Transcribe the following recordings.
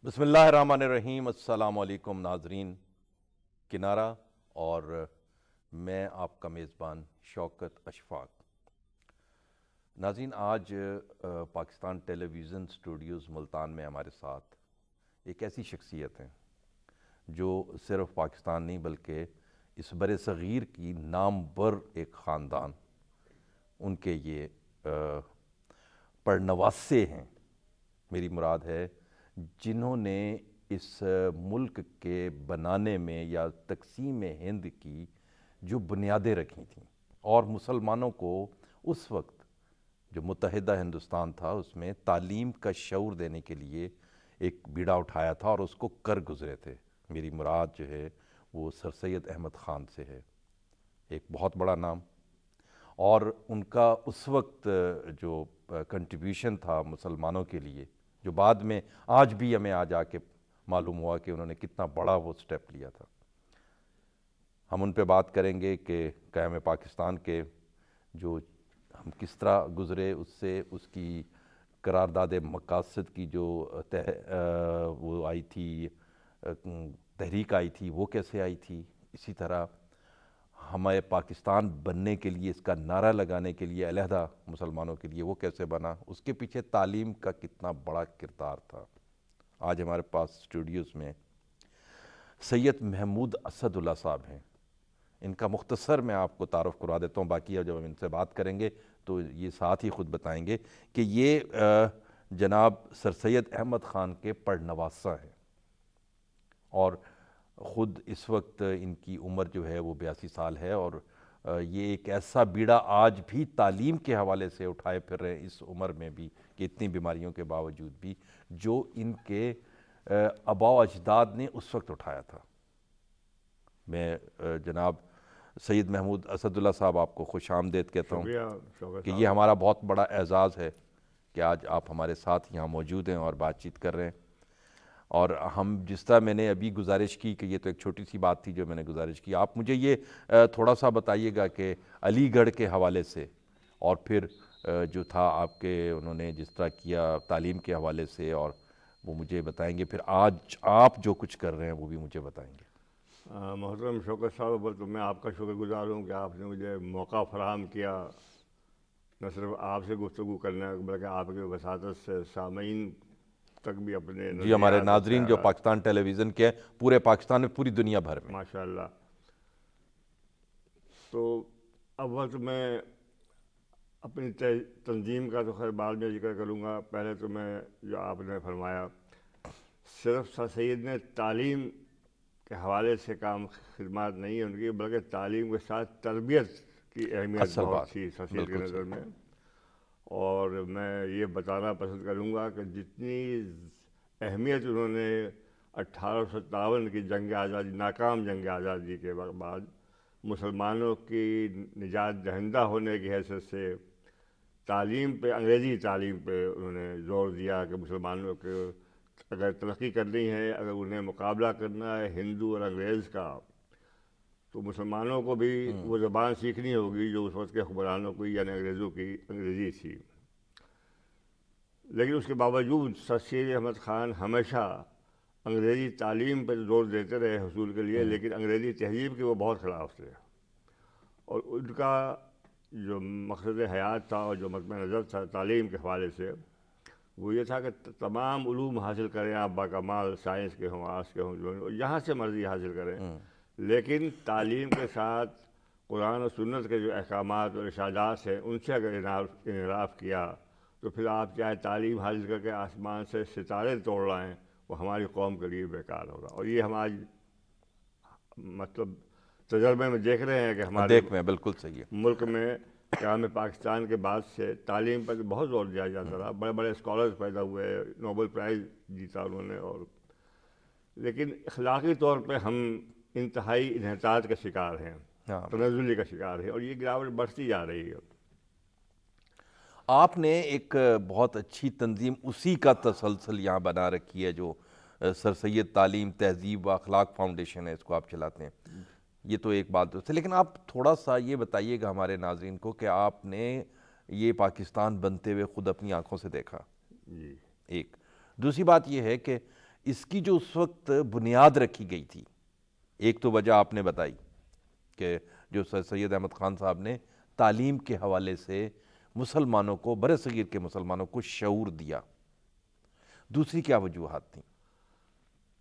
بسم اللہ الرحمن الرحیم۔ السلام علیکم ناظرین کنارہ، اور میں آپ کا میزبان شوکت اشفاق۔ ناظرین، آج پاکستان ٹیلی ویژن اسٹوڈیوز ملتان میں ہمارے ساتھ ایک ایسی شخصیت ہیں جو صرف پاکستان نہیں بلکہ اس بر صغیر کی نامور ایک خاندان، ان کے یہ پرنواسے ہیں، میری مراد ہے جنہوں نے اس ملک کے بنانے میں یا تقسیم ہند کی جو بنیادیں رکھی تھیں، اور مسلمانوں کو اس وقت جو متحدہ ہندوستان تھا اس میں تعلیم کا شعور دینے کے لیے ایک بیڑا اٹھایا تھا اور اس کو کر گزرے تھے۔ میری مراد جو ہے وہ سر سید احمد خان سے ہے، ایک بہت بڑا نام، اور ان کا اس وقت جو کنٹریبیوشن تھا مسلمانوں کے لیے، جو بعد میں آج بھی ہمیں آ کے معلوم ہوا کہ انہوں نے کتنا بڑا وہ سٹیپ لیا تھا۔ ہم ان پہ بات کریں گے کہ قیام پاکستان کے جو ہم کس طرح گزرے، اس سے اس کی قرارداد مقاصد کی جو وہ آئی تھی، تحریک آئی تھی، وہ کیسے آئی تھی، اسی طرح ہمارے پاکستان بننے کے لیے، اس کا نعرہ لگانے کے لیے علیحدہ مسلمانوں کے لیے وہ کیسے بنا، اس کے پیچھے تعلیم کا کتنا بڑا کردار تھا۔ آج ہمارے پاس اسٹوڈیوز میں سید محمود اسد اللہ صاحب ہیں۔ ان کا مختصر میں آپ کو تعارف کروا دیتا ہوں، باقی جب ہم ان سے بات کریں گے تو یہ ساتھ ہی خود بتائیں گے کہ یہ جناب سر سید احمد خان کے پرنواسہ ہیں، اور خود اس وقت ان کی عمر جو ہے وہ 82 سال ہے، اور یہ ایک ایسا بیڑا آج بھی تعلیم کے حوالے سے اٹھائے پھر رہے ہیں اس عمر میں بھی، کہ اتنی بیماریوں کے باوجود بھی، جو ان کے آباء و اجداد نے اس وقت اٹھایا تھا۔ میں جناب سید محمود اسد اللہ صاحب آپ کو خوش آمدید کہتا ہوں کہ یہ ہمارا بہت بڑا اعزاز ہے کہ آج آپ ہمارے ساتھ یہاں موجود ہیں اور بات چیت کر رہے ہیں۔ اور ہم جس طرح میں نے ابھی گزارش کی کہ یہ تو ایک چھوٹی سی بات تھی جو میں نے گزارش کی، آپ مجھے یہ تھوڑا سا بتائیے گا کہ علی گڑھ کے حوالے سے، اور پھر جو تھا آپ کے انہوں نے جس طرح کیا تعلیم کے حوالے سے، اور وہ مجھے بتائیں گے، پھر آج آپ جو کچھ کر رہے ہیں وہ بھی مجھے بتائیں گے۔ محترم شوکت صاحب، تو میں آپ کا شکر گزار ہوں کہ آپ نے مجھے موقع فراہم کیا، نہ صرف آپ سے گفتگو کرنا بلکہ آپ کی وساطت سے سامعین تک بھی اپنے جی، ہمارے نظریات اور ناظرین جو خیالات، پاکستان ٹیلی ویژن کے ہیں، پورے پاکستان میں، پوری دنیا بھر میں۔ ماشاء اللہ۔ تو اول تو میں اپنی تنظیم کا تو خیر بعد میں ذکر کروں گا، پہلے تو میں جو آپ نے فرمایا، صرف سر سید نے تعلیم کے حوالے سے کام خدمات نہیں ہے ان کی، بلکہ تعلیم کے ساتھ تربیت کی اہمیت اصل بہت بات، تھی سر سید کی بالکل نظر صحیح۔ میں۔ اور میں یہ بتانا پسند کروں گا کہ جتنی اہمیت انہوں نے 1857 کی جنگ آزادی، ناکام جنگ آزادی کے بعد مسلمانوں کی نجات دہندہ ہونے کی حیثیت سے تعلیم پہ، انگریزی تعلیم پہ انہوں نے زور دیا کہ مسلمانوں کے اگر ترقی کرنی ہے، اگر انہیں مقابلہ کرنا ہے ہندو اور انگریز کا، تو مسلمانوں کو بھی وہ زبان سیکھنی ہوگی جو اس وقت کے حکمرانوں کی یعنی انگریزوں کی انگریزی تھی۔ لیکن اس کے باوجود سر سید احمد خان ہمیشہ انگریزی تعلیم پر زور دیتے رہے حصول کے لیے، لیکن انگریزی تہذیب کے وہ بہت خلاف تھے، اور ان کا جو مقصد حیات تھا اور جو مطمع نظر تھا تعلیم کے حوالے سے، وہ یہ تھا کہ تمام علوم حاصل کریں آپ، باکمال سائنس کے ہوں، آرٹس کے ہوں، جو جہاں سے مرضی حاصل کریں، لیکن تعلیم کے ساتھ قرآن و سنت کے جو احکامات اور ارشادات ہیں ان سے اگر انحراف کیا تو پھر آپ چاہے تعلیم حاصل کر کے آسمان سے ستارے توڑ لائیں، وہ ہماری قوم کے لیے بیکار ہوگا۔ اور یہ ہم آج مطلب تجربے میں دیکھ رہے ہیں کہ ہمارے دیکھ میں بالکل صحیح ہے۔ ملک میں قیام پاکستان کے بعد سے تعلیم پر بہت زور دیا جاتا رہا، بڑے بڑے اسکالرز پیدا ہوئے، نوبل پرائز جیتا انہوں نے، اور لیکن اخلاقی طور پہ ہم انتہائی انحطاط کا شکار ہیں، تنزلی کا شکار ہیں، اور یہ گراوٹ بڑھتی جا رہی ہے۔ آپ نے ایک بہت اچھی تنظیم اسی کا تسلسل یہاں بنا رکھی ہے، جو سر سید تعلیم تہذیب و اخلاق فاؤنڈیشن ہے، اس کو آپ چلاتے ہیں۔ یہ تو ایک بات ہے، لیکن آپ تھوڑا سا یہ بتائیے گا ہمارے ناظرین کو کہ آپ نے یہ پاکستان بنتے ہوئے خود اپنی آنکھوں سے دیکھا، جی۔ ایک دوسری بات یہ ہے کہ اس کی جو اس وقت بنیاد رکھی گئی تھی، ایک تو وجہ آپ نے بتائی کہ جو سر سید احمد خان صاحب نے تعلیم کے حوالے سے مسلمانوں کو، بر صغیر کے مسلمانوں کو شعور دیا، دوسری کیا وجوہات تھیں؟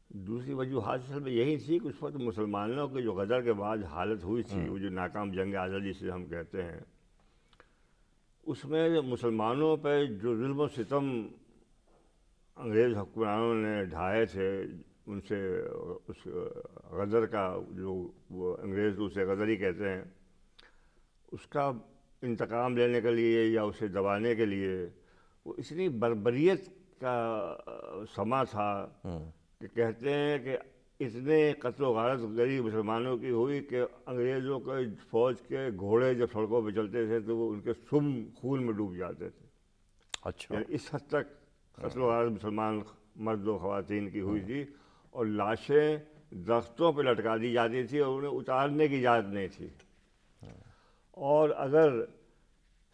دوسری وجوہات اصل میں یہی تھی کہ اس وقت مسلمانوں کے جو غدر کے بعد حالت ہوئی تھی، وہ جو ناکام جنگ آزادی سے ہم کہتے ہیں، اس میں مسلمانوں پہ جو ظلم و ستم انگریز حکمرانوں نے ڈھائے تھے، ان سے اس غدر کا جو وہ انگریز اسے غدر ہی کہتے ہیں، اس کا انتقام لینے کے لیے یا اسے دبانے کے لیے وہ اتنی بربریت کا سما تھا کہ کہتے ہیں کہ اتنے قتل و غارت غریب مسلمانوں کی ہوئی کہ انگریزوں کے فوج کے گھوڑے جب سڑکوں پہ چلتے تھے تو وہ ان کے سم خون میں ڈوب جاتے تھے. اچھا. یعنی اس حد تک قتل و غارت مسلمان مرد و خواتین کی ہوئی تھی، اور لاشیں درختوں پہ لٹکا دی جاتی تھی اور انہیں اتارنے کی اجازت نہیں تھی. اور اگر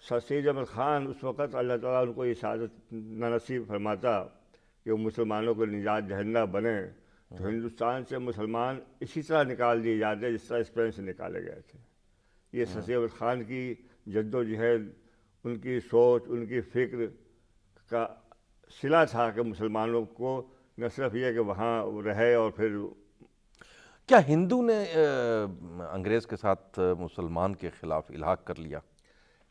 سر سید احمد خان اس وقت اللہ تعالیٰ ان کو یہ سعادت نہ نصیب فرماتا کہ وہ مسلمانوں کو نجات دہندہ بنے، تو ہندوستان سے مسلمان اسی طرح نکال دیے جاتے جس طرح اسپین سے نکالے گئے تھے. یہ سر سید احمد خان کی جد و جہد، ان کی سوچ، ان کی فکر کا صلہ تھا کہ مسلمانوں کو نہ صرف یہ کہ وہاں رہے اور پھر. کیا ہندو نے انگریز کے ساتھ مسلمان کے خلاف الحاق کر لیا؟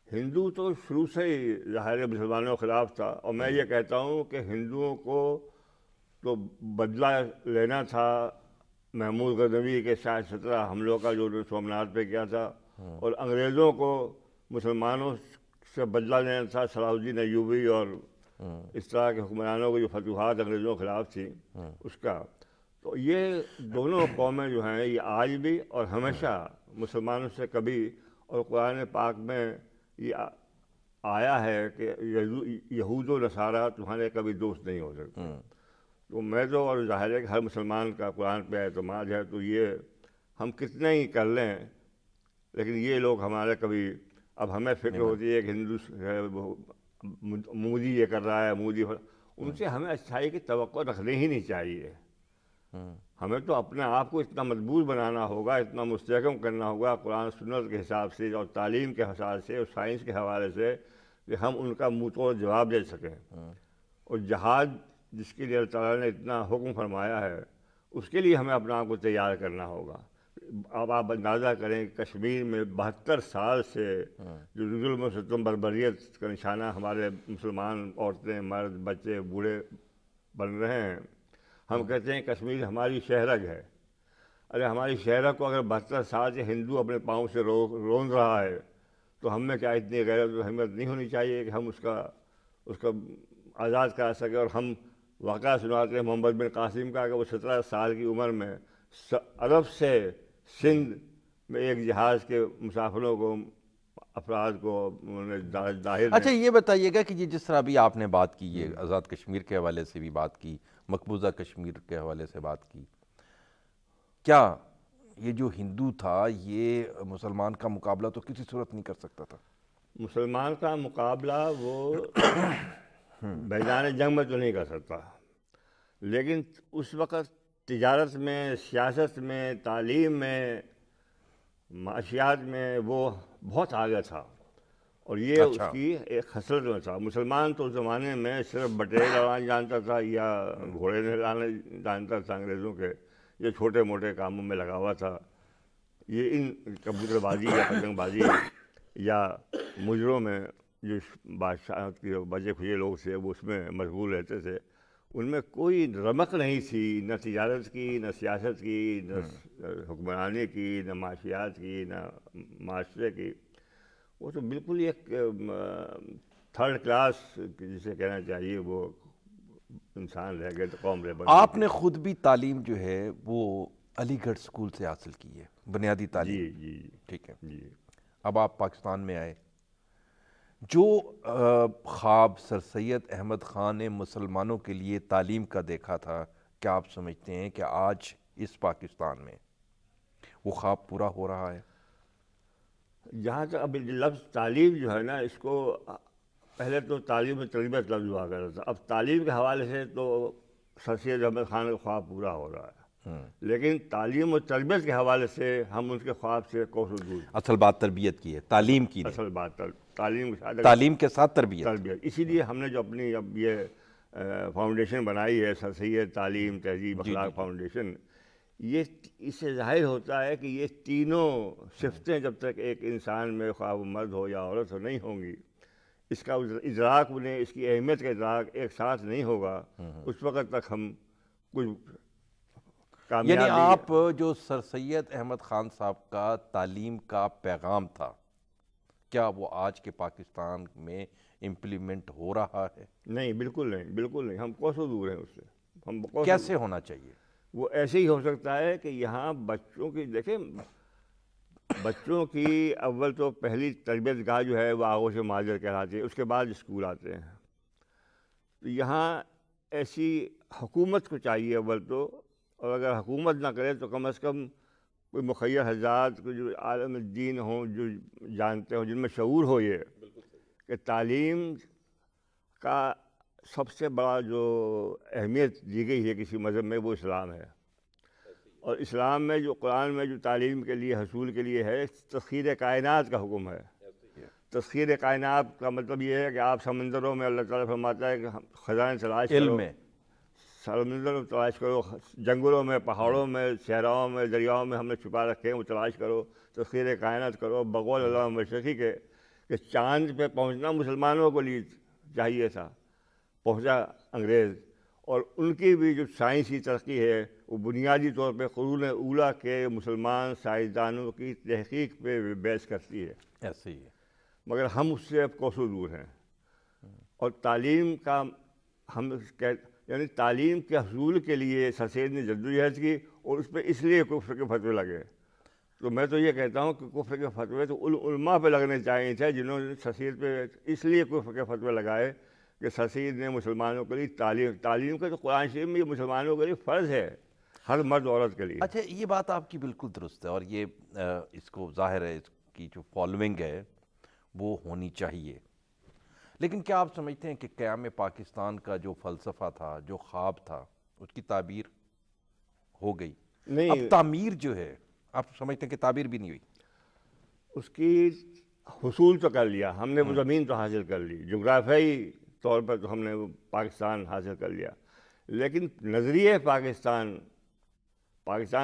ہندو تو شروع سے ہی ظاہر مسلمانوں کے خلاف تھا، اور میں یہ کہتا ہوں کہ ہندوؤں کو تو بدلہ لینا تھا محمود غزنوی کے 17 حملوں کا جو سومناتھ پہ کیا تھا، اور انگریزوں کو مسلمانوں سے بدلہ لینا تھا صلاح الدین ایوبی اور اس طرح کے حکمرانوں کی جو فتوحات انگریزوں کے خلاف تھیں اس کا. تو یہ دونوں قومیں جو ہیں یہ آج بھی اور ہمیشہ مسلمانوں سے کبھی، اور قرآن پاک میں یہ آیا ہے کہ یہود و نصارہ تمہارے کبھی دوست نہیں ہو سکتے. تو میں تو، اور ظاہر ہے کہ ہر مسلمان کا قرآن پہ اعتماد ہے، تو یہ ہم کتنے ہی کر لیں لیکن یہ لوگ ہمارے کبھی، اب ہمیں فکر ہوتی ہے کہ ہندو مودی یہ کر رہا ہے، مودی، ان سے ہمیں اچھائی کی توقع رکھنی ہی نہیں چاہیے. ہمیں تو اپنے آپ کو اتنا مضبوط بنانا ہوگا، اتنا مستحکم کرنا ہوگا قرآن سنت کے حساب سے اور تعلیم کے حساب سے اور سائنس کے حوالے سے کہ ہم ان کا منہ توڑ جواب دے سکیں. اور جہاد جس کے لیے اللہ تعالیٰ نے اتنا حکم فرمایا ہے، اس کے لیے ہمیں اپنے آپ کو تیار کرنا ہوگا. اب آپ اندازہ کریں کہ کشمیر میں 72 سال سے جو ظلم و ستم بربریت کا نشانہ ہمارے مسلمان عورتیں، مرد، بچے، بوڑھے بن رہے ہیں. ہم کہتے ہیں کشمیر ہماری شہرگ ہے. ارے ہماری شہرگ کو اگر 72 سال سے ہندو اپنے پاؤں سے روند رہا ہے تو ہم میں کیا اتنی غیرت و ہمت نہیں ہونی چاہیے کہ ہم اس کا آزاد کرا سکیں. اور ہم واقعہ سناتے ہیں محمد بن قاسم کا کہ وہ 17 سال کی عمر میں عرب سے سندھ میں ایک جہاز کے مسافروں کو، افراد کو ظاہر. اچھا یہ بتائیے گا کہ یہ جس طرح ابھی آپ نے بات کی، یہ آزاد کشمیر کے حوالے سے بھی بات کی، مقبوضہ کشمیر کے حوالے سے بات کی، کیا یہ جو ہندو تھا یہ مسلمان کا مقابلہ تو کسی صورت نہیں کر سکتا تھا؟ مسلمان کا مقابلہ وہ میدان جنگ میں تو نہیں کر سکتا، لیکن اس وقت تجارت میں، سیاست میں، تعلیم میں، معاشیات میں وہ بہت آگے تھا، اور یہ اس کی ایک خصلت میں تھا. مسلمان تو اس زمانے میں صرف بٹیرے لڑانا جانتا تھا یا گھوڑے نہلانا جانتا تھا انگریزوں کے، یہ چھوٹے موٹے کاموں میں لگا ہوا تھا. یہ ان کبوتر بازی یا پتنگ بازی یا مجروں میں جو بادشاہ کے بجے کھجے لوگ تھے وہ اس میں مشغول رہتے تھے. ان میں کوئی رمق نہیں تھی، نہ تجارت کی، نہ سیاست کی، نہ حکمرانی کی، نہ معاشیات کی، نہ معاشرے کی. وہ تو بالکل ایک تھرڈ کلاس جسے کہنا چاہیے وہ انسان رہ گئے، تو قوم رہ. آپ نے خود بھی تعلیم جو ہے وہ علی گڑھ اسکول سے حاصل کی ہے، بنیادی تعلیم. جی ٹھیک ہے. جی. اب آپ پاکستان میں آئے، جو خواب سر سید احمد خان نے مسلمانوں کے لیے تعلیم کا دیکھا تھا، کیا آپ سمجھتے ہیں کہ آج اس پاکستان میں وہ خواب پورا ہو رہا ہے؟ جہاں تک اب لفظ تعلیم جو ہے نا، اس کو پہلے تو تعلیم میں تربیت لفظ ہوا کرتا تھا، اب تعلیم کے حوالے سے تو سر سید احمد خان کا خواب پورا ہو رہا ہے، لیکن تعلیم و تربیت کے حوالے سے ہم ان کے خواب سے کوسوں دور ہیں۔ اصل بات تربیت کی ہے، تعلیم کی نہیں، اصل بات تعلیم کے ساتھ تعلیم کے ساتھ تربیت۔ تربیت، اسی لیے ہم نے جو اپنی اب یہ فاؤنڈیشن بنائی ہے، سر سید تعلیم تہذیب اخلاق فاؤنڈیشن، یہ اس سے ظاہر ہوتا ہے کہ یہ تینوں صفتیں جب تک ایک انسان میں، خواہ وہ مرد ہو یا عورت ہو، نہیں ہوں گی، اس کا ادراک انہیں، اس کی اہمیت کا ادراک ایک ساتھ نہیں ہوگا، اس وقت تک ہم کچھ یعنی کامیابی۔ آپ جو سر سید احمد خان صاحب کا تعلیم کا پیغام تھا، کیا وہ آج کے پاکستان میں امپلیمنٹ ہو رہا ہے؟ نہیں، بالکل نہیں، بالکل نہیں، ہم کوسوں دور ہیں اس سے، ہم کوسوں کیسے ہونا چاہیے؟ وہ ایسے ہی ہو سکتا ہے کہ یہاں بچوں کی، دیکھیں بچوں کی اول تو پہلی تربیت گاہ جو ہے وہ آغوش ماجر کہلاتی ہے، اس کے بعد اسکول آتے ہیں۔ تو یہاں ایسی حکومت کو چاہیے اول تو، اور اگر حکومت نہ کرے تو کم از کم کوئی مخیر حضرات کو جو عالم الدین ہوں، جو جانتے ہوں، جن میں شعور ہو یہ کہ تعلیم کا سب سے بڑا جو اہمیت دی گئی ہے کسی مذہب میں وہ اسلام ہے، اور اسلام میں جو قرآن میں جو تعلیم کے لیے، حصول کے لیے ہے، تسخیر کائنات کا حکم ہے۔ تسخیر کائنات کا مطلب یہ ہے کہ آپ سمندروں میں، اللہ تعالیٰ فرماتا ہے کہ خزانے تلاش علم کرو، میں، سمندر میں تلاش کرو، جنگلوں میں، پہاڑوں میں، صحراؤں میں، دریاؤں میں ہم نے چھپا رکھے ہیں، وہ تلاش کرو، تسخیر کائنات کرو، بقول علامہ مشرقی کے کہ چاند پہ پہنچنا مسلمانوں کو لیے چاہیے تھا، پہنچا انگریز، اور ان کی بھی جو سائنسی ترقی ہے وہ بنیادی طور پہ قرون اولیٰ کے مسلمان سائنسدانوں کی تحقیق پہ بیس کرتی ہے، ایسے ہی ہے۔ مگر ہم اس سے اب کوسوں دور ہیں۔ اور تعلیم کا ہم یعنی تعلیم کے حصول کے لیے سر سید نے جدوجہد کی، اور اس پہ اس لیے کفر کے فتوے لگے۔ تو میں تو یہ کہتا ہوں کہ کفر کے فتوے تو ان علماء پہ لگنے چاہیے تھے جنہوں نے سر سید پہ اس لیے کفر کے فتوے لگائے کہ سر سید نے مسلمانوں کے لیے تعلیم کا تو قرآن شریف میں یہ مسلمانوں کے لیے فرض ہے، ہر مرد عورت کے لیے۔ اچھا، یہ بات آپ کی بالکل درست ہے، اور یہ اس کو ظاہر ہے، اس کی جو فالوئنگ ہے وہ ہونی چاہیے، لیکن کیا آپ سمجھتے ہیں کہ قیام پاکستان کا جو فلسفہ تھا، جو خواب تھا، اس کی تعبیر ہو گئی؟ نہیں، اب تعمیر جو ہے، آپ سمجھتے ہیں کہ تعبیر بھی نہیں ہوئی؟ اس کی حصول تو کر لیا ہم نے، وہ زمین تو حاصل کر لی، جغرافیائی طور پر تو ہم نے وہ پاکستان حاصل کر لیا، لیکن نظریہ پاکستان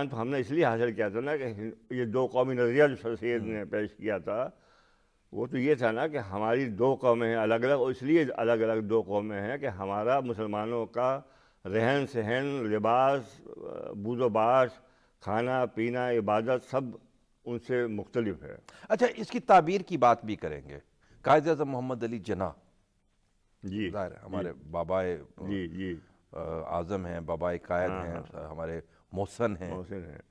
تو ہم نے اس لیے حاصل کیا تھا نا کہ یہ دو قومی نظریہ جو سر سید نے پیش کیا تھا، وہ تو یہ تھا نا کہ ہماری دو قومیں ہیں الگ الگ، اور اس لیے الگ الگ دو قومیں ہیں کہ ہمارا مسلمانوں کا رہن سہن، لباس، بود و باش، کھانا پینا، عبادت سب ان سے مختلف ہے۔ اچھا، اس کی تعبیر کی بات بھی کریں گے۔ قائد اعظم محمد علی جناح، جی ظاہر ہے ہمارے بابائے جی جی اعظم ہیں، بابائے قائد ہیں، ہمارے محسن ہیں، محسن ہیں۔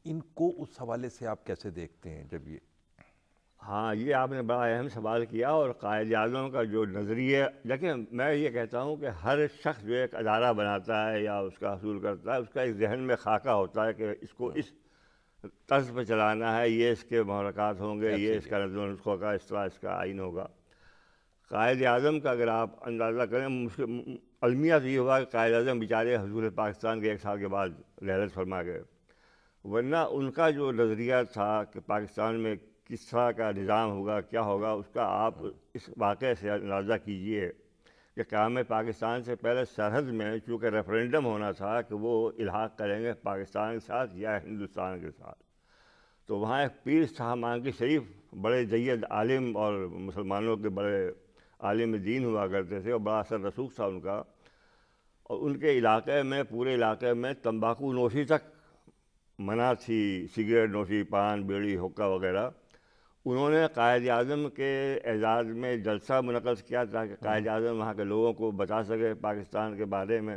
ان کو اس حوالے سے آپ کیسے دیکھتے ہیں جب یہ؟ ہاں، یہ آپ نے بڑا اہم سوال کیا، اور قائد اعظم کا جو نظریہ، دیکھیں میں یہ کہتا ہوں کہ ہر شخص جو ایک ادارہ بناتا ہے یا اس کا حصول کرتا ہے، اس کا ایک ذہن میں خاکہ ہوتا ہے کہ اس کو اس طرز پہ چلانا ہے، یہ اس کے محرکات ہوں گے، یہ اس کا نظم و نسخہ کا، اس طرح اس کا آئین ہوگا۔ قائد اعظم کا اگر آپ اندازہ کریں، المیہ تو یہ ہوا کہ قائد اعظم بیچارے حضور پاکستان کے 1 سال کے بعد رحلت فرما گئے، ورنہ ان کا جو نظریہ تھا کہ پاکستان میں کس طرح کا نظام ہوگا، کیا ہوگا، اس کا آپ اس واقعے سے اندازہ کیجئے کہ قیام پاکستان سے پہلے سرحد میں چونکہ ریفرینڈم ہونا تھا کہ وہ الحاق کریں گے پاکستان کے ساتھ یا ہندوستان کے ساتھ، تو وہاں ایک پیر صاحب مانگی شریف بڑے جید عالم اور مسلمانوں کے بڑے عالم دین ہوا کرتے تھے، اور بڑا اثر رسوخ تھا ان کا، اور ان کے علاقے میں، پورے علاقے میں تمباکو نوشی تک منع تھی، سگریٹ نوشی، پان، بیڑی، حقہ وغیرہ۔ انہوں نے قائد اعظم کے اعزاز میں جلسہ منعقد کیا تاکہ قائد اعظم وہاں کے لوگوں کو بتا سکے پاکستان کے بارے میں،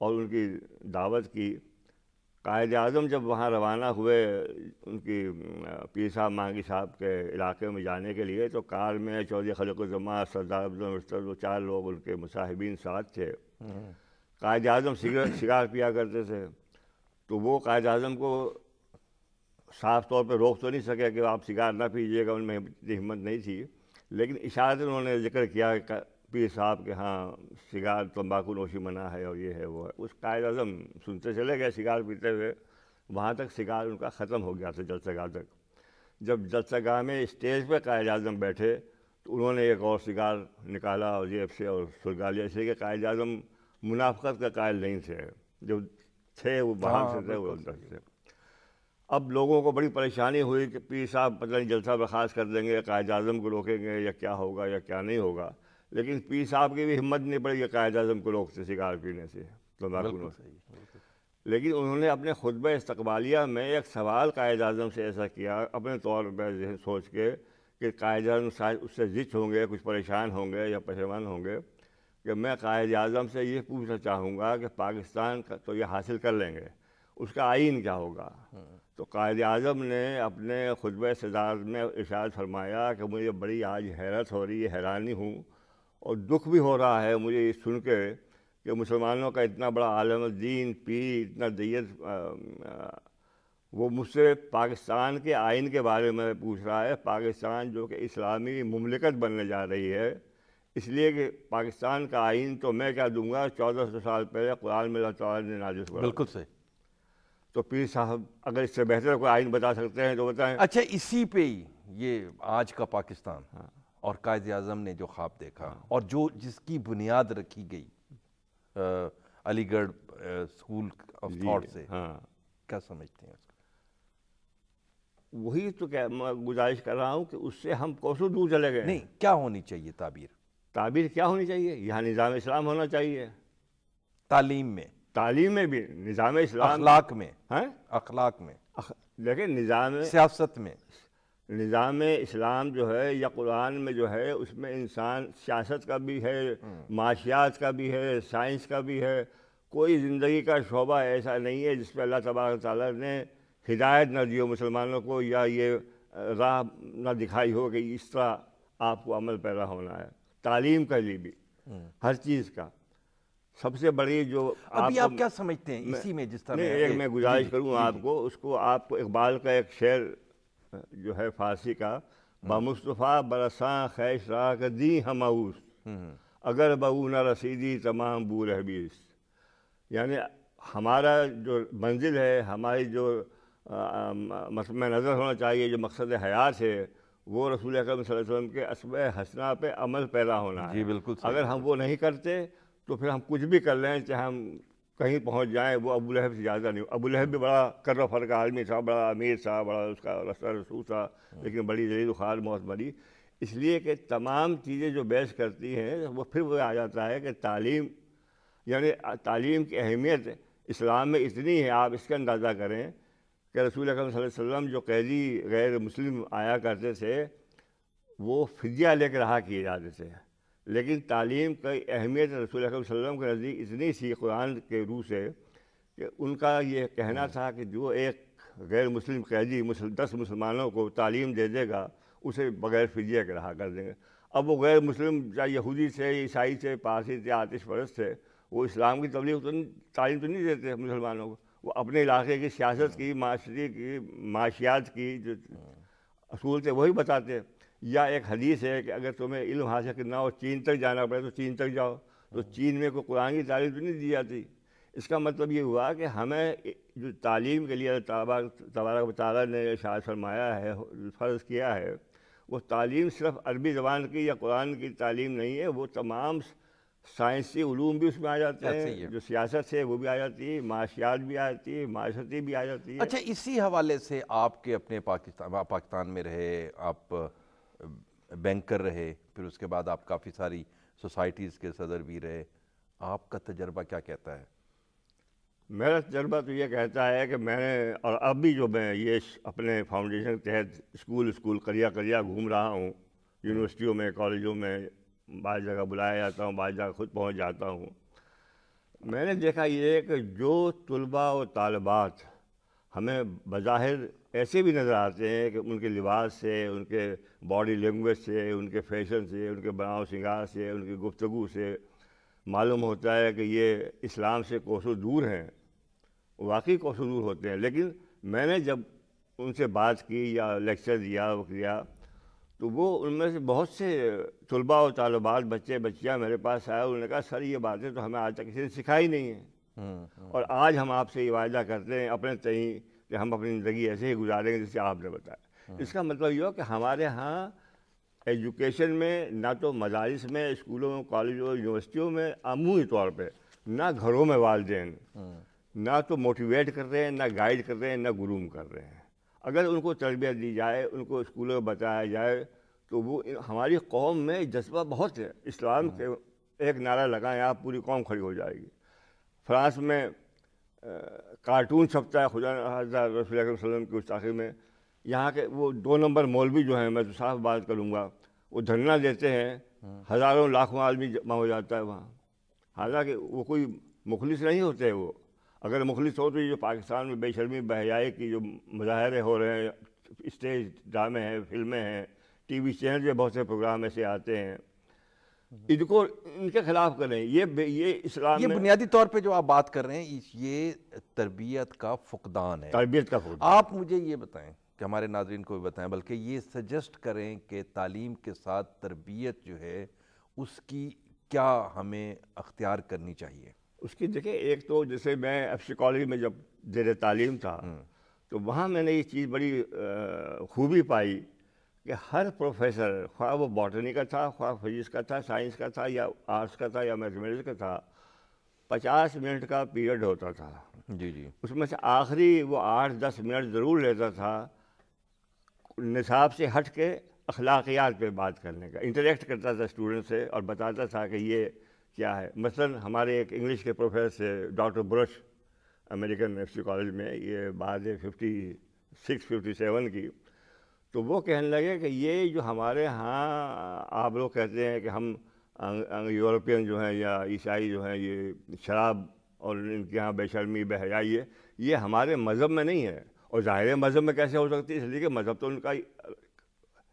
اور ان کی دعوت کی۔ قائد اعظم جب وہاں روانہ ہوئے ان کی پیر صاحب مانگی صاحب کے علاقے میں جانے کے لیے، تو کار میں چودھری خلق الزماں، سردار عبدالمستر، وہ 4 لوگ ان کے مصاحبین ساتھ تھے۔ قائد اعظم سگار پیا کرتے تھے، تو وہ قائد اعظم کو صاف طور پہ روک تو نہیں سکے کہ آپ سگار نہ پیجیے گا، ان میں اتنی ہمت نہیں تھی، لیکن اشارت انہوں نے ذکر کیا کہ پیر صاحب کے ہاں سگار تمباکو نوشی منع ہے اور یہ ہے وہ ہے. اس قائد اعظم سنتے چلے گئے سگار پیتے ہوئے, وہاں تک سگار ان کا ختم ہو گیا تھا جلسہ گاہ تک. جب جلسہ گاہ میں اسٹیج پہ قائد اعظم بیٹھے تو انہوں نے ایک اور سگار نکالا اور جیب سے اور سلگا لیا, اس لیے کہ قائد اعظم منافقت کا قائل نہیں تھے, جو تھے وہ باہر سے تھے, وہ اندر سے. اب لوگوں کو بڑی پریشانی ہوئی کہ پیر صاحب پتہ نہیں جلسہ برخاست کر دیں گے, قائد اعظم کو روکیں گے یا کیا ہوگا یا کیا نہیں ہوگا. لیکن پیر صاحب کی بھی ہمت نہیں پڑی کہ قائد اعظم کو روکتے سگار پینے سے, تمباکو سے. لیکن انہوں نے اپنے خطبہ استقبالیہ میں ایک سوال قائد اعظم سے ایسا کیا اپنے طور پہ سوچ کے کہ قائد اعظم شاید اس سے زچ ہوں گے, کچھ پریشان ہوں گے یا پشیمان ہوں گے, کہ میں قائد اعظم سے یہ پوچھنا چاہوں گا کہ پاکستان کا تو یہ حاصل کر لیں گے, اس کا آئین کیا ہوگا. تو قائد اعظم نے اپنے خطبہ صدارت میں ارشاد فرمایا کہ مجھے بڑی آج حیرت ہو رہی ہے, حیرانی ہوں اور دکھ بھی ہو رہا ہے مجھے یہ سن کے کہ مسلمانوں کا اتنا بڑا عالم الدین پیر, اتنا دیت, وہ مجھ سے پاکستان کے آئین کے بارے میں پوچھ رہا ہے. پاکستان جو کہ اسلامی مملکت بننے جا رہی ہے, اس لیے کہ پاکستان کا آئین تو میں کیا دوں گا, 1400 سال پہلے قرآن میں اللہ تعالیٰ نے نازل کیا. بالکل صحیح. تو پیر صاحب اگر اس سے بہتر کوئی آئین بتا سکتے ہیں تو بتائیں. اچھا, اسی پہ ہی یہ آج کا پاکستان اور قائد اعظم نے جو خواب دیکھا اور جس کی بنیاد رکھی گئی علی گڑھ اسکول آف تھاٹ سے, کیا سمجھتے ہیں اس کو؟ وہی تو میں گزارش کر رہا ہوں کہ اس سے ہم کوسوں دور چلے گئے. نہیں, کیا ہونی چاہیے تعبیر؟ تعبیر کیا ہونی چاہیے؟ یہاں نظام اسلام ہونا چاہیے. تعلیم میں, تعلیم میں بھی نظام اسلام, اخلاق میں, اخلاق میں, لیکن نظام سیاست میں. نظام اسلام جو ہے یا قرآن میں جو ہے اس میں انسان سیاست کا بھی ہے, معاشیات کا بھی ہے, سائنس کا بھی ہے. کوئی زندگی کا شعبہ ایسا نہیں ہے جس پہ اللہ تبارک تعالیٰ نے ہدایت نہ دی ہو مسلمانوں کو, یا یہ راہ نہ دکھائی ہو کہ اس طرح آپ کو عمل پیرا ہونا ہے. تعلیم کا لیے بھی ہر چیز کا سب سے بڑی جو ابھی آپ کیا سمجھتے ہیں اسی میں, جس طرح ایک میں گزارش کروں آپ کو, اس کو آپ کو اقبال کا ایک شعر جو ہے فارسی کا, بامصطفیٰ برساں خیش راہ دی ہماؤس, اگر بہو نہ رسیدی تمام بو رہبیس. یعنی ہمارا جو منزل ہے, ہماری جو میں نظر ہونا چاہیے, جو مقصد حیات ہے, وہ رسول اکرم صلی اللہ علیہ وسلم کے اسوہ حسنہ پہ عمل پیرا ہونا ہے. جی بالکل. اگر ہم وہ نہیں کرتے تو پھر ہم کچھ بھی کر لیں, چاہے ہم کہیں پہنچ جائیں, وہ ابو لہب سے زیادہ نہیں. ابو لہب بھی بڑا کر فرق آدمی تھا, بڑا امیر تھا, بڑا اس کا رسول تھا, لیکن بڑی ذلیل و خوار موت مری. اس لیے کہ تمام چیزیں جو بیس کرتی ہیں وہ پھر وہ آ جاتا ہے کہ تعلیم, یعنی تعلیم کی اہمیت اسلام میں اتنی ہے. آپ اس کا اندازہ کریں کہ رسول اکرم صلی اللہ علیہ وسلم جو قیدی غیر مسلم آیا کرتے تھے وہ فدیہ لے کے رہا کیے جاتے تھے, لیکن تعلیم کی اہمیت رسول اکرم صلی اللہ علیہ وسلم کے نزدیک اتنی سی قرآن کے روح سے کہ ان کا یہ کہنا تھا کہ جو ایک غیر مسلم قیدی 10 مسلمانوں کو تعلیم دے دے گا اسے بغیر فدیہ کے رہا کر دیں گے. اب وہ غیر مسلم چاہے یہودی تھے, عیسائی تھے, پارسی تھے, آتش پرست تھے, وہ اسلام کی تبلیغ تعلیم تو نہیں دیتے مسلمانوں کو. وہ اپنے علاقے کی سیاست کی, معاشرے کی, معاشیات کی جو اصول تھے وہی بتاتے. یا ایک حدیث ہے کہ اگر تمہیں علم حاصل کرنا ہو چین تک جانا پڑے تو چین تک جاؤ, تو چین میں کوئی قرآن کی تعلیم تو نہیں دی جاتی. اس کا مطلب یہ ہوا کہ ہمیں جو تعلیم کے لیے تبارک و تعالیٰ نے ارشاد فرمایا ہے, فرض کیا ہے, وہ تعلیم صرف عربی زبان کی یا قرآن کی تعلیم نہیں ہے, وہ تمام سائنسی علوم بھی اس میں آ جاتے ہیں, جو سیاست ہے وہ بھی آ جاتی ہے, معاشیات بھی آ جاتی ہے, معاشرتی بھی آ جاتی ہے. اچھا, اسی حوالے سے آپ کے اپنے پاکستان میں رہے, آپ بینکر رہے, پھر اس کے بعد آپ کافی ساری سوسائٹیز کے صدر بھی رہے, آپ کا تجربہ کیا کہتا ہے؟ میرا تجربہ تو یہ کہتا ہے کہ میں نے, اور اب بھی جو میں یہ اپنے فاؤنڈیشن کے تحت اسکول کریا گھوم رہا ہوں, یونیورسٹیوں میں, کالجوں میں, بعض جگہ بلایا جاتا ہوں, بعض جگہ خود پہنچ جاتا ہوں. میں نے دیکھا یہ کہ جو طلباء و طالبات ہمیں بظاہر ایسے بھی نظر آتے ہیں کہ ان کے لباس سے, ان کے باڈی لینگویج سے, ان کے فیشن سے, ان کے بناؤ سنگار سے, ان کی گفتگو سے معلوم ہوتا ہے کہ یہ اسلام سے کوسوں دور ہیں, واقعی کوسوں دور ہوتے ہیں. لیکن میں نے جب ان سے بات کی یا لیکچر دیا تو وہ ان میں سے بہت سے طلباء و طالبات بچے بچیاں میرے پاس آئے، انہوں نے کہا سر یہ باتیں تو ہمیں آج تک کسی نے سکھائی نہیں ہیں، اور آج ہم آپ سے یہ وعدہ کرتے ہیں اپنے تئیں کہ ہم اپنی زندگی ایسے ہی گزاریں گے جیسے آپ نے بتایا۔ اس کا مطلب یہ ہو کہ ہمارے ہاں ایجوکیشن میں، نہ تو مدارس میں، اسکولوں، کالجوں، یونیورسٹیوں میں عمومی طور پہ، نہ گھروں میں والدین نہ تو موٹیویٹ کر رہے ہیں، نہ گائیڈ کر رہے ہیں، نہ گروم کر رہے ہیں۔ اگر ان کو تربیت دی جائے، ان کو اسکولوں میں بتایا جائے، تو وہ ہماری قوم میں جذبہ بہت ہے۔ اسلام کے ایک نعرہ لگائیں آپ، پوری قوم کھڑی ہو جائے گی۔ فرانس میں کارٹون چھپتا ہے خدا حضرت رسول اکرم صلی اللہ علیہ وسلم کی گستاخی میں، یہاں کے وہ 2 نمبر مولوی جو ہیں، میں تو صاف بات کروں گا، وہ دھرنا دیتے ہیں، ہزاروں لاکھوں آدمی جمع ہو جاتا ہے وہاں، حالانکہ وہ کوئی مخلص نہیں ہوتے۔ وہ اگر مخلص ہو تو یہ جو پاکستان میں بے شرمی بے حیائی کی جو مظاہرے ہو رہے ہیں، اسٹیج ڈرامے ہیں، فلمیں ہیں، ٹی وی چینل پہ بہت سے پروگرام ایسے آتے ہیں، ان کو ان کے خلاف کریں۔ یہ اسلام یہ میں بنیادی طور پہ جو آپ بات کر رہے ہیں یہ تربیت کا فقدان ہے۔ تربیت کا فقدان۔ آپ مجھے یہ بتائیں کہ ہمارے ناظرین کو بھی بتائیں، بلکہ یہ سجسٹ کریں کہ تعلیم کے ساتھ تربیت جو ہے اس کی کیا ہمیں اختیار کرنی چاہیے؟ اس کی دیکھیں، ایک تو جیسے میں ایف سی کالج میں جب زیر تعلیم تھا تو وہاں میں نے یہ چیز بڑی خوبی پائی کہ ہر پروفیسر، خواہ وہ باٹنی کا تھا، خواہ فزکس کا تھا، سائنس کا تھا، یا آرٹس کا تھا، یا میتھمیٹکس کا تھا، 50 منٹ کا پیریڈ ہوتا تھا۔ جی جی۔ اس میں سے آخری وہ 8-10 منٹ ضرور لیتا تھا نصاب سے ہٹ کے اخلاقیات پہ بات کرنے کا، انٹریکٹ کرتا تھا اسٹوڈنٹ سے اور بتاتا تھا کہ یہ کیا ہے۔ مثلاً ہمارے ایک انگلش کے پروفیسر سے ڈاکٹر برش، امریکن ایف سی کالج میں، یہ بات ہے 56-57 کی، تو وہ کہنے لگے کہ یہ جو ہمارے ہاں آپ لوگ کہتے ہیں کہ ہم یورپین جو ہیں یا عیسائی جو ہیں، یہ شراب اور ان کے یہاں بے شرمی بے حیائی ہے، یہ ہمارے مذہب میں نہیں ہے۔ اور ظاہر مذہب میں کیسے ہو سکتی ہے؟ اس لیے کہ مذہب تو ان کا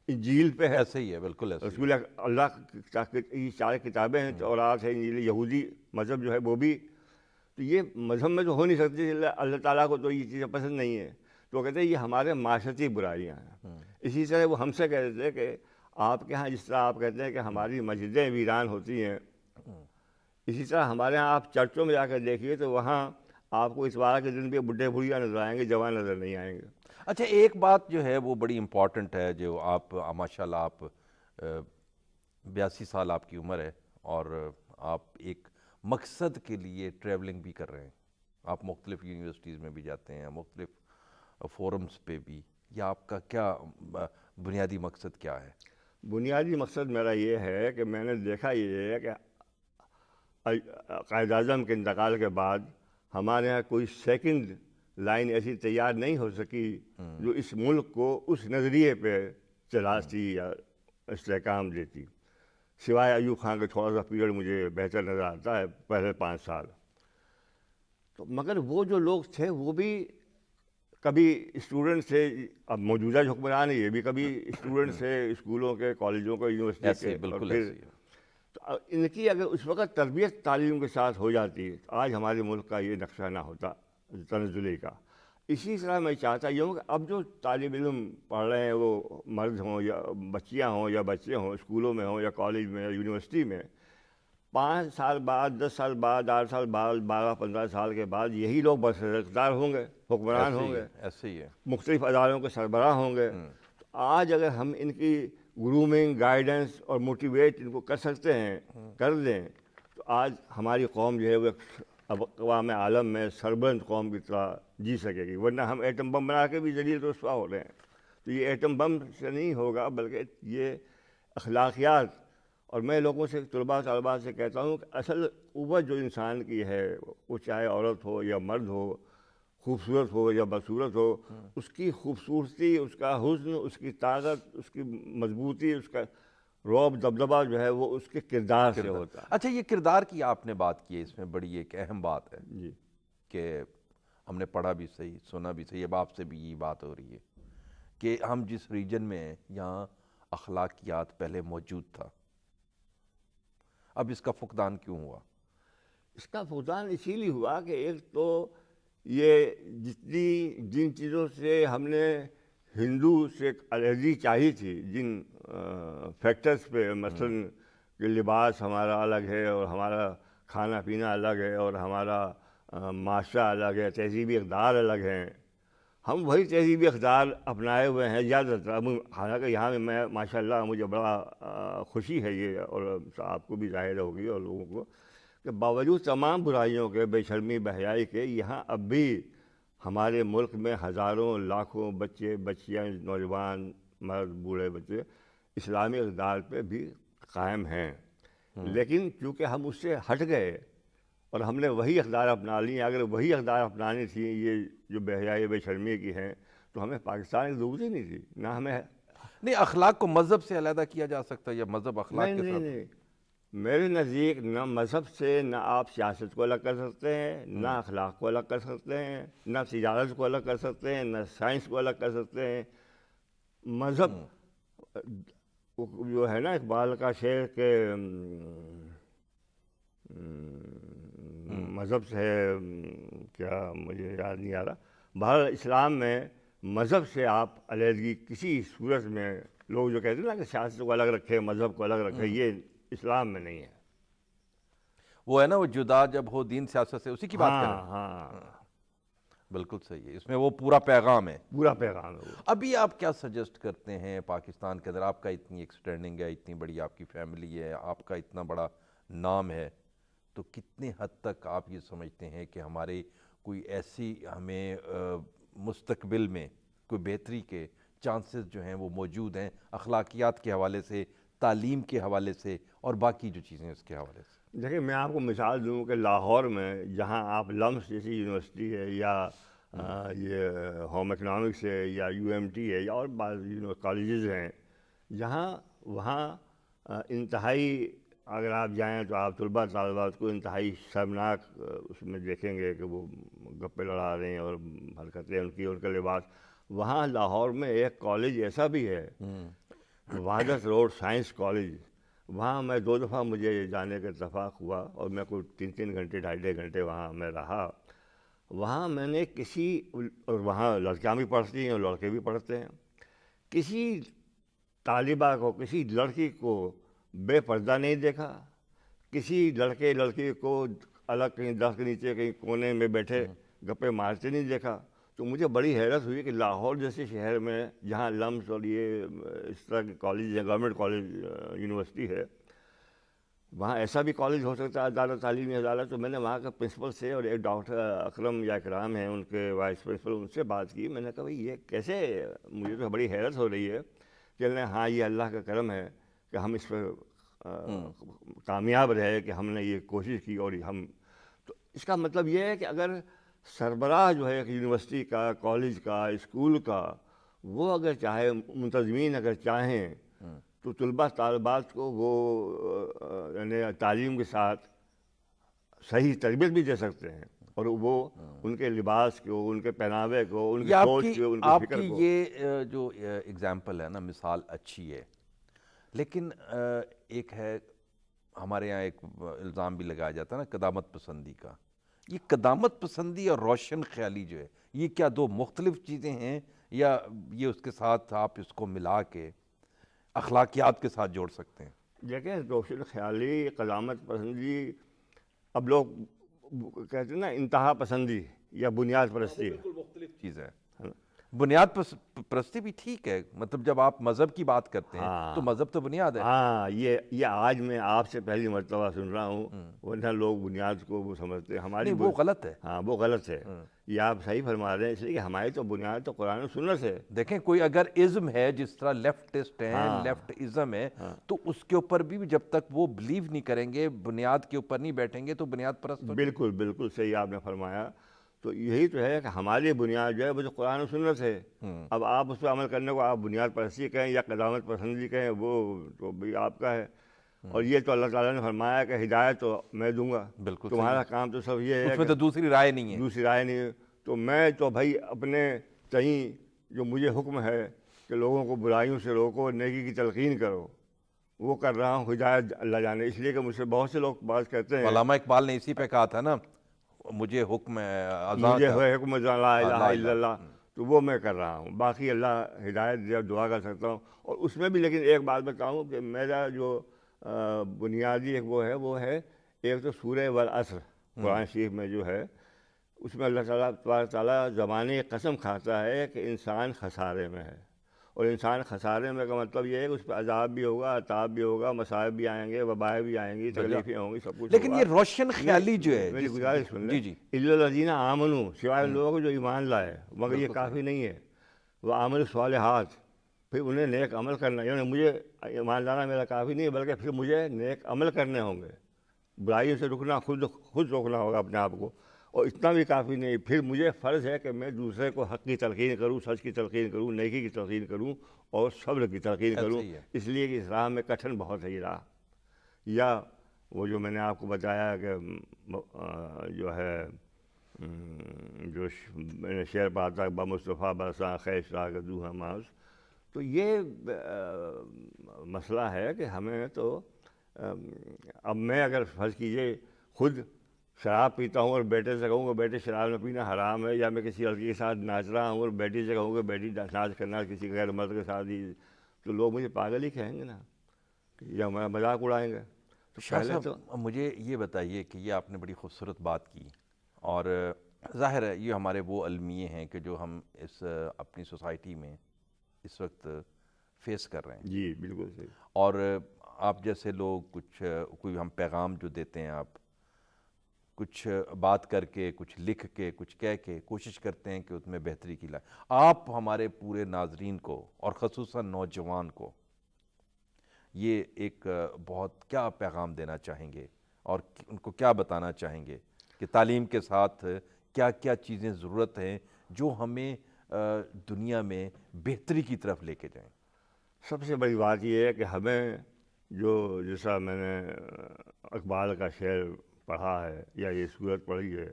انجیل پہ ہے، ایسے ہی ہے، بالکل ایسے ہی ہے۔ رسول اللہ کی 4 کتابیں ہیں، تورات ہے، انجیل، یہودی مذہب جو ہے وہ بھی، تو یہ مذہب میں تو ہو نہیں سکتی۔ اللہ تعالیٰ کو تو یہ چیزیں پسند نہیں ہیں، تو وہ کہتے ہیں یہ ہمارے معاشرتی برائیاں ہیں۔ اسی طرح وہ ہم سے کہتے تھے کہ آپ کے ہاں جس طرح آپ کہتے ہیں کہ ہماری مسجدیں ویران ہوتی ہیں، اسی طرح ہمارے ہاں آپ چرچوں میں جا کر دیکھیے تو وہاں آپ کو اتوار کے دن بھی بڈھے بڑھیاں نظر آئیں گے، جوان نظر نہیں آئیں گے۔ اچھا، ایک بات جو ہے وہ بڑی امپورٹنٹ ہے، جو آپ ماشاء اللہ آپ 82 سال آپ کی عمر ہے اور آپ ایک مقصد کے لیے ٹریولنگ بھی کر رہے ہیں، آپ مختلف یونیورسٹیز میں بھی جاتے ہیں، مختلف فورمز پہ بھی، یا آپ کا کیا بنیادی مقصد کیا ہے؟ بنیادی مقصد میرا یہ ہے کہ میں نے دیکھا یہ ہے کہ قائد اعظم کے انتقال کے بعد ہمارے یہاں کوئی سیکنڈ لائن ایسی تیار نہیں ہو سکی جو اس ملک کو اس نظریے پہ چلاتی یا استحکام دیتی، سوائے ایوب خان کا تھوڑا سا پیریڈ مجھے بہتر نظر آتا ہے، پہلے 5 سال۔ تو مگر وہ جو لوگ تھے وہ بھی کبھی اسٹوڈنٹ سے، اب موجودہ جو حکمران ہے یہ بھی کبھی اسٹوڈنٹ سے، اسکولوں کے، کالجوں کے، یونیورسٹی ایسے کے، اور بالکل پھر ایسے ہی ہے۔ تو ان کی اگر اس وقت تربیت تعلیم کے ساتھ ہو جاتی تو آج ہمارے ملک کا یہ نقشہ نہ ہوتا تنزلی کا۔ اسی طرح میں چاہتا یہ ہوں کہ اب جو طالب علم پڑھ رہے ہیں، وہ مرد ہوں یا بچیاں ہوں یا بچے ہوں، اسکولوں میں ہوں یا کالج میں یا یونیورسٹی میں، 5 سال بعد، 10 سال بعد، 8 سال بعد، 12-15 سال کے بعد یہی لوگ برسر اقتدار ہوں گے، حکمران ہوں گے، ایسے ہی ہے۔ مختلف اداروں کے سربراہ ہوں گے۔ تو آج اگر ہم ان کی گرومنگ، گائیڈنس اور موٹیویٹ ان کو کر سکتے ہیں، کر دیں، تو آج ہماری قوم جو ہے وہ اقوام عالم میں سربلند قوم کی طرح جی سکے گی، ورنہ ہم ایٹم بم بنا کے بھی ذلیل رسوا ہو رہے ہیں۔ تو یہ ایٹم بم سے نہیں ہوگا، بلکہ یہ اخلاقیات، اور میں لوگوں سے، طلباء سے کہتا ہوں کہ اصل قوت جو انسان کی ہے، وہ چاہے عورت ہو یا مرد ہو، خوبصورت ہو یا بدصورت ہو، اس کی خوبصورتی، اس کا حسن، اس کی طاقت، اس کی مضبوطی، اس کا رعب دبدبہ جو ہے وہ اس کے کردار سے ہوتا ہے۔ اچھا، یہ کردار کی آپ نے بات کی ہے، اس میں بڑی ایک اہم بات ہے جی، کہ ہم نے پڑھا بھی صحیح، سنا بھی صحیح، اب آپ سے بھی یہ بات ہو رہی ہے کہ ہم جس ریجن میں ہیں یہاں اخلاقیات پہلے موجود تھا، اب اس کا فقدان کیوں ہوا؟ اس کا فقدان اسی لیے ہوا کہ ایک تو یہ جن چیزوں سے ہم نے ہندو سے الرجی چاہی تھی، جن فیکٹرز پہ، مثلاً کہ لباس ہمارا الگ ہے اور ہمارا کھانا پینا الگ ہے اور ہمارا معاشرہ الگ ہے، تہذیبی اقدار الگ ہیں، ہم وہی تہذیبی اقدار اپنائے ہوئے ہیں زیادہ تر. حالانکہ یہاں میں ماشاء اللہ مجھے بڑا خوشی ہے یہ، اور آپ کو بھی ظاہر ہوگی اور لوگوں کو، کہ باوجود تمام برائیوں کے، بے شرمی بے حیائی کے، یہاں اب بھی ہمارے ملک میں ہزاروں لاکھوں بچے بچیاں، نوجوان مرد بوڑھے بچے اسلامی اقدار پہ بھی قائم ہیں. لیکن چونکہ ہم اس سے ہٹ گئے اور ہم نے وہی اقدار اپنا لی، اگر وہی اقدار اپنانی تھی یہ جو بے حیائی بے شرمی کی ہیں، تو ہمیں پاکستان کی ضرورت ہی نہیں تھی. نہ ہمیں نہیں، اخلاق کو مذہب سے علیحدہ کیا جا سکتا ہے یا مذہب اخلاق نہیں کے نہیں ساتھ؟ نہیں میرے نزدیک نہ مذہب سے نہ آپ سیاست کو الگ کر سکتے ہیں، نہ اخلاق کو الگ کر سکتے ہیں، نہ تجارت کو الگ کر سکتے ہیں، نہ سائنس کو الگ کر سکتے ہیں. مذہب جو ہے نا اقبال کا شعر کہ مذہب سے کیا مجھے یاد نہیں آ رہا. بہرحال اسلام میں مذہب سے آپ علیحدگی کسی صورت میں، لوگ جو کہتے ہیں نا کہ سیاست کو الگ رکھے مذہب کو الگ رکھے، یہ اسلام میں نہیں ہے. وہ ہے نا، وہ جدا جب ہو دین سیاست سے، اسی کی بات کریں. ہاں بالکل صحیح ہے، اس میں وہ پورا پیغام ہے. پورا پیغام ہے وہ. ابھی آپ کیا سجیسٹ کرتے ہیں پاکستان کے اندر؟ آپ کا اتنی ایکسٹینڈنگ ہے، اتنی بڑی آپ کی فیملی ہے، آپ کا اتنا بڑا نام ہے، تو کتنے حد تک آپ یہ سمجھتے ہیں کہ ہمارے کوئی ایسی ہمیں مستقبل میں کوئی بہتری کے چانسز جو ہیں وہ موجود ہیں، اخلاقیات کے حوالے سے، تعلیم کے حوالے سے اور باقی جو چیزیں اس کے حوالے سے؟ دیکھیں میں آپ کو مثال دوں کہ لاہور میں جہاں آپ لمس جیسی یونیورسٹی ہے، یا یہ ہوم اکنامکس ہے، یا یو ایم ٹی ہے، یا اور بعض کالجز ہیں، جہاں وہاں انتہائی، اگر آپ جائیں تو آپ طلباء طالبات کو انتہائی شرمناک اس میں دیکھیں گے کہ وہ گپے لڑا رہے ہیں اور حرکتیں ان کی، ان کا لباس. وہاں لاہور میں ایک کالج ایسا بھی ہے، وحدت روڈ سائنس کالج. وہاں میں 2 دفعہ مجھے جانے کا اتفاق ہوا اور میں کوئی 3 گھنٹے 2.5 گھنٹے وہاں میں رہا. وہاں میں نے اور وہاں لڑکیاں بھی پڑھتی ہیں اور لڑکے بھی پڑھتے ہیں، کسی طالبہ کو، کسی لڑکی کو بے پردہ نہیں دیکھا، کسی لڑکی کو الگ کہیں درخت کے نیچے کہیں کونے میں بیٹھے گپے مارتے نہیں دیکھا. تو مجھے بڑی حیرت ہوئی کہ لاہور جیسے شہر میں جہاں لمس اور یہ اس طرح کے کالج ہیں، گورنمنٹ کالج یونیورسٹی ہے، وہاں ایسا بھی کالج ہو سکتا ہے، ادارہ تعلیمی ادارہ. تو میں نے وہاں کا پرنسپل سے اور ایک ڈاکٹر اکرم یا اکرام ہیں ان کے وائس پرنسپل، ان سے بات کی. میں نے کہا بھائی یہ کیسے؟ مجھے تو بڑی حیرت ہو رہی ہے. کہ ہاں یہ اللہ کا کرم ہے کہ ہم اس پہ کامیاب رہے، کہ ہم نے یہ کوشش کی. اور ہم تو اس کا مطلب یہ ہے کہ اگر سربراہ جو ہے ایک یونیورسٹی کا، کالج کا، اسکول کا، وہ اگر چاہے، منتظمین اگر چاہیں، تو طلباء طالبات کو وہ یعنی تعلیم کے ساتھ صحیح تربیت بھی دے سکتے ہیں، اور وہ ان کے لباس کو، ان کے پہناوے کو، ان کی سوچ کو، ان کی آپ فکر کی کو. یہ جو اگزامپل ہے نا، مثال اچھی ہے، لیکن ایک ہے ہمارے یہاں ایک الزام بھی لگایا جاتا ہے نا قدامت پسندی کا. یہ قدامت پسندی اور روشن خیالی جو ہے، یہ کیا 2 مختلف چیزیں ہیں، یا یہ اس کے ساتھ آپ اس کو ملا کے اخلاقیات کے ساتھ جوڑ سکتے ہیں؟ دیکھیں روشن خیالی، قدامت پسندی، اب لوگ کہتے ہیں نا انتہا پسندی یا بنیاد پرستی. بالکل مختلف چیز ہے. بنیاد پرستی بھی ٹھیک ہے، مطلب جب آپ مذہب کی بات کرتے ہیں تو مذہب تو بنیاد ہے. ہاں یہ آج میں آپ سے پہلی مرتبہ سن رہا ہوں، ورنہ لوگ بنیاد کو وہ سمجھتے ہیں ہماری. نہیں، وہ غلط ہے. ہاں وہ غلط ہے. یہ آپ صحیح فرما رہے ہیں، اس لیے کہ ہماری تو بنیاد تو قرآن و سنت ہے. دیکھیں کوئی اگر ازم ہے، جس طرح لیفٹسٹ ہیں، لیفٹ ازم ہے، تو اس کے اوپر بھی جب تک وہ بلیو نہیں کریں گے، بنیاد کے اوپر نہیں بیٹھیں گے، تو بنیاد پرست. بالکل بالکل صحیح آپ نے فرمایا. تو یہی تو ہے کہ ہماری بنیاد جو ہے وہ تو قرآن و سنت ہے. اب آپ اس پہ عمل کرنے کو آپ بنیاد پرستی کہیں یا قدامت پسندی کہیں، وہ تو بھی آپ کا ہے. اور یہ تو اللہ تعالیٰ نے فرمایا کہ ہدایت تو میں دوں گا، بالکل تمہارا کام تو سب یہ ہے، اس میں تو دوسری رائے نہیں ہے. دوسری رائے نہیں ہے. تو میں تو بھائی اپنے تئیں جو مجھے حکم ہے کہ لوگوں کو برائیوں سے روکو، نیکی کی تلقین کرو، وہ کر رہا ہوں. ہدایت اللہ جانے. اس لیے کہ مجھ سے بہت سے لوگ بات کرتے ہیں. علامہ اقبال نے اسی پہ کہا تھا نا، مجھے حکم ہے مجھے ہے حکم لا الہ الا اللہ. تو وہ میں کر رہا ہوں. باقی اللہ ہدایت دے، دعا کر سکتا ہوں. اور اس میں بھی لیکن ایک بات بتاؤں کہ میرا جو بنیادی ایک وہ ہے ایک تو سورہ والعصر قرآن شریف میں جو ہے، اس میں اللہ تعالیٰ تبارک تعالیٰ زمانے کی قسم کھاتا ہے کہ انسان خسارے میں ہے. اور انسان خسارے میں کا مطلب یہ ہے کہ اس پہ عذاب بھی ہوگا، عطاب بھی ہوگا، مصائب بھی آئیں گے، وبائیں بھی آئیں گی، تکلیفیں ہوں گی، سب کچھ لیکن ہوگا. یہ روشن خیالی جو ہے میری گزارش سن لیں. جی جی الا الذین آمنوا، سوائے ان لوگوں کو جو ایمان لائے، مگر یہ کافی نہیں ہے. وہ عامل الصالحات، پھر انہیں نیک عمل کرنا. یعنی مجھے ایمان لانا میرا کافی نہیں ہے، بلکہ پھر مجھے نیک عمل کرنے ہوں گے. برائیوں سے رکنا، خود روکنا ہوگا اپنے آپ کو. اور اتنا بھی کافی نہیں، پھر مجھے فرض ہے کہ میں دوسرے کو حق کی تلقین کروں، سچ کی تلقین کروں، نیکی کی تلقین کروں اور صبر کی تلقین کروں. صحیح ہے. اس لیے کہ اس راہ میں کٹھن بہت ہے یہ راہ. یا وہ جو میں نے آپ کو بتایا کہ جو ہے جو میں نے شعر پڑھا تھا، بمصطفیٰ برساں خیش راہ دو ہماس. تو یہ مسئلہ ہے کہ ہمیں تو اب میں اگر فرض کیجئے خود شراب پیتا ہوں اور بیٹے سے کہوں کہ بیٹے شراب نہ پینا حرام ہے، یا میں کسی لڑکی کے ساتھ ناچ رہا ہوں اور بیٹی سے کہوں کہ بیٹی ناچ کرنا کسی غیر مرد کے ساتھ ہی، تو لوگ مجھے پاگل ہی کہیں گے نا، یا ہمارا مذاق اڑائیں گے. تو شاہ پہلے تو صاحب مجھے یہ بتائیے کہ یہ آپ نے بڑی خوبصورت بات کی، اور ظاہر ہے یہ ہمارے وہ المیے ہیں کہ جو ہم اس اپنی سوسائٹی میں اس وقت فیس کر رہے ہیں. جی بالکل صحیح. اور آپ جیسے لوگ کوئی ہم پیغام جو دیتے ہیں، آپ کچھ بات کر کے، کچھ لکھ کے، کچھ کہہ کے کوشش کرتے ہیں کہ اس میں بہتری کی لائے. آپ ہمارے پورے ناظرین کو اور خصوصاً نوجوان کو یہ ایک بہت کیا پیغام دینا چاہیں گے اور ان کو کیا بتانا چاہیں گے کہ تعلیم کے ساتھ کیا کیا چیزیں ضرورت ہیں جو ہمیں دنیا میں بہتری کی طرف لے کے جائیں؟ سب سے بڑی بات یہ ہے کہ ہمیں جیسا میں نے اقبال کا شعر پڑھا ہے یا یہ صورت پڑھی ہے،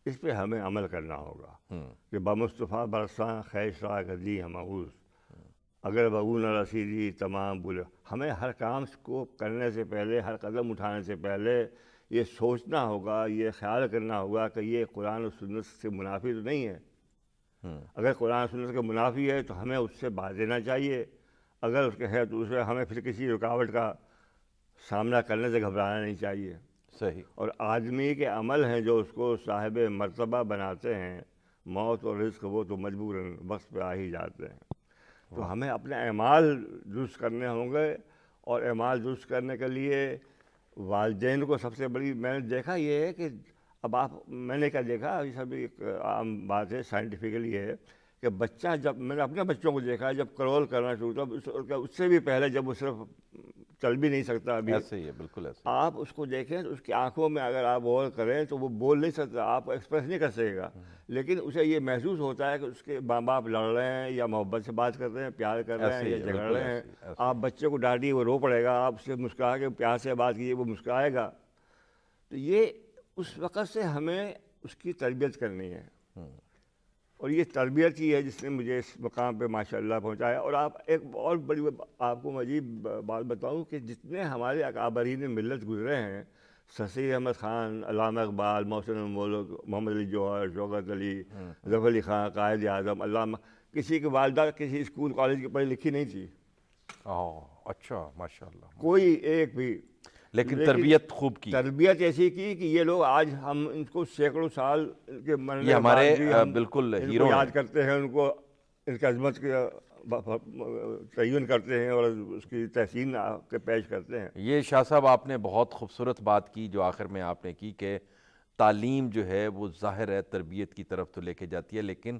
اس پہ ہمیں عمل کرنا ہوگا کہ بمصطفیٰ برساں خیش راہ گدی ہمعوز، اگر بغو نہ رسیدی تمام بولے. ہمیں ہر کام کو کرنے سے پہلے، ہر قدم اٹھانے سے پہلے یہ سوچنا ہوگا، یہ خیال کرنا ہوگا کہ یہ قرآن و سنت سے منافی تو نہیں ہے. اگر قرآن و سنت کے منافی ہے تو ہمیں اس سے باز دینا چاہیے. اگر اس کے ہے تو اسے ہمیں پھر کسی رکاوٹ کا سامنا کرنے سے گھبرانا نہیں چاہیے. صحیح. اور آدمی کے عمل ہیں جو اس کو صاحب مرتبہ بناتے ہیں. موت اور رزق وہ تو مجبوراً وقت پہ آ ہی جاتے ہیں. تو ہمیں اپنے اعمال درست کرنے ہوں گے، اور اعمال درست کرنے کے لیے والدین کو سب سے بڑی میں نے دیکھا یہ ہے کہ اب میں نے کیا دیکھا، یہ سب ایک عام بات ہے، سائنٹیفکلی ہے کہ بچہ جب میں نے اپنے بچوں کو دیکھا ہے جب کرول کرنا شروع تھا، اس سے بھی پہلے جب وہ صرف چل بھی نہیں سکتا ابھی، ایسے ہی ہے، بالکل ایسے. آپ اس کو دیکھیں تو اس کی آنکھوں میں اگر آپ غور کریں تو وہ بول نہیں سکتا، آپ ایکسپریس نہیں کر سکے گا، لیکن اسے یہ محسوس ہوتا ہے کہ اس کے ماں باپ لڑ رہے ہیں یا محبت سے بات کر رہے ہیں، پیار کر رہے ہیں یا جھگڑ رہے ہیں. آپ بچے کو ڈانٹیے وہ رو پڑے گا، آپ اس سے مسکرا کے پیار سے بات کیجیے وہ مسکرائے گا. تو یہ اس وقت سے ہمیں اس کی تربیت کرنی ہے، اور یہ تربیت ہی ہے جس نے مجھے اس مقام پہ ماشاء اللہ پہنچایا. اور آپ ایک اور بڑی آپ کو عجیب بات بتاؤں کہ جتنے ہمارے اکابرین ملت گزرے ہیں، ششیر احمد خان، علامہ اقبال، محسن الملک، محمد علی جوہر، شوکت علی، ظفر علی خان، قائد اعظم، علامہ، کسی کی والدہ کسی اسکول کالج کی پڑھی لکھی نہیں تھی. اچھا، ماشاء اللہ. کوئی ایک بھی. لیکن تربیت خوب کی، تربیت ایسی کی کہ یہ لوگ آج ہم ان کو سینکڑوں سال کے مرنے کے بعد بھی ہم بالکل ان ہیرو کو یاد کرتے ہیں، ان کو ان کی عظمت کا تعین کرتے ہیں اور اس کی تحسین کے پیش کرتے ہیں. یہ شاہ صاحب آپ نے بہت خوبصورت بات کی جو آخر میں آپ نے کی کہ تعلیم جو ہے وہ ظاہر ہے تربیت کی طرف تو لے کے جاتی ہے، لیکن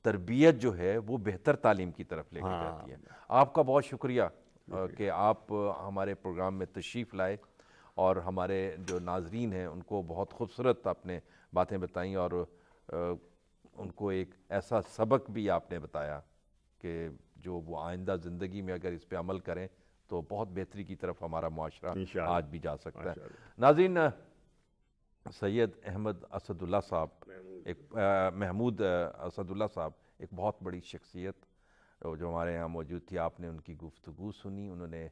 تربیت جو ہے وہ بہتر تعلیم کی طرف لے کے جاتی ہے. آپ کا بہت شکریہ کہ آپ ہمارے پروگرام میں تشریف لائے اور ہمارے جو ناظرین ہیں ان کو بہت خوبصورت آپ نے باتیں بتائیں، اور ان کو ایک ایسا سبق بھی آپ نے بتایا کہ جو وہ آئندہ زندگی میں اگر اس پہ عمل کریں تو بہت بہتری کی طرف ہمارا معاشرہ آج بھی جا سکتا ہے. ناظرین، سید احمد اسد اللہ صاحب، محمود اسد اللہ صاحب ایک بہت بڑی شخصیت جو ہمارے یہاں موجود تھی. آپ نے ان کی گفتگو سنی، انہوں نے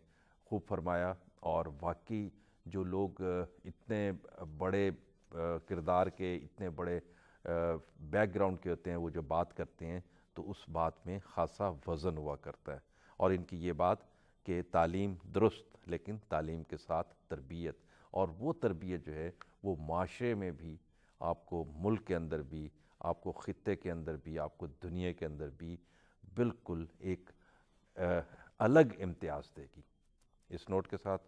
خوب فرمایا، اور واقعی جو لوگ اتنے بڑے کردار کے، اتنے بڑے بیک گراؤنڈ کے ہوتے ہیں، وہ جو بات کرتے ہیں تو اس بات میں خاصا وزن ہوا کرتا ہے۔ اور ان کی یہ بات کہ تعلیم درست لیکن تعلیم کے ساتھ تربیت، اور وہ تربیت جو ہے وہ معاشرے میں بھی آپ کو، ملک کے اندر بھی آپ کو، خطے کے اندر بھی آپ کو، دنیا کے اندر بھی بالکل ایک الگ امتیاز دے گی۔ اس نوٹ کے ساتھ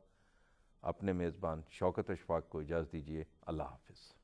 اپنے میزبان شوکت اشفاق کو اجازت دیجیے۔ اللہ حافظ۔